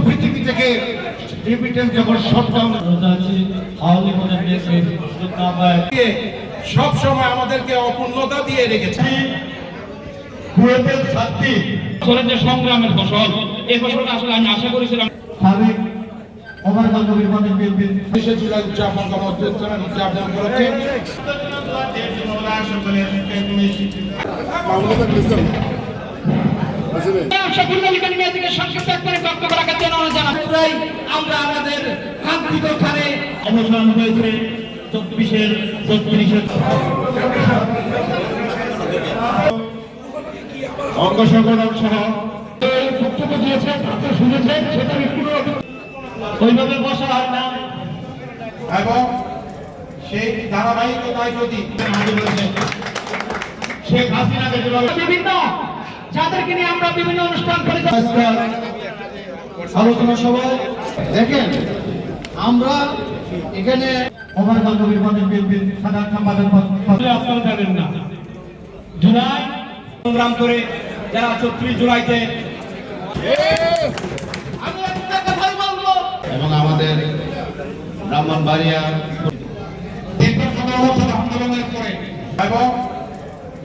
পৃথিবী থেকে রিমিটেন্স যখন শটডাউন সব সময় আমাদেরকে অপূর্ণতা দিয়ে রেখেছে। যে সংগ্রামের ফসল, এই ফসলটা আসলে আমি আশা করেছিলাম। আমরা আমাদের কাঙ্ক্ষিত স্থানে অবসান হয়েছে 34-36 অঙ্গ সংগঠন সহ বক্তব্য দিয়েছে, আপনারা শুনেছেন, সেটা একটু ওইভাবে বসা হয় না। এবং সেই ধারাবাহিকতায় যদি শেখ হাসিনাকে বিভিন্ন যাদেরকে নিয়ে আমরা বিভিন্ন অনুষ্ঠান করে আলোচনা সভায় দেখেন আমরা এখানে আপনারা জানেন না, জুলাই সংগ্রাম করে যারা 34 জুলাইতে এবং আমাদের ব্রাহ্মণবাড়িয়া আন্দোলনের পরে এবং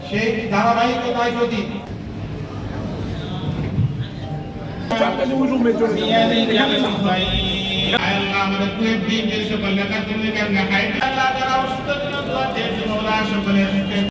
সেই ধারাবাহিকতায় যদি আমাদের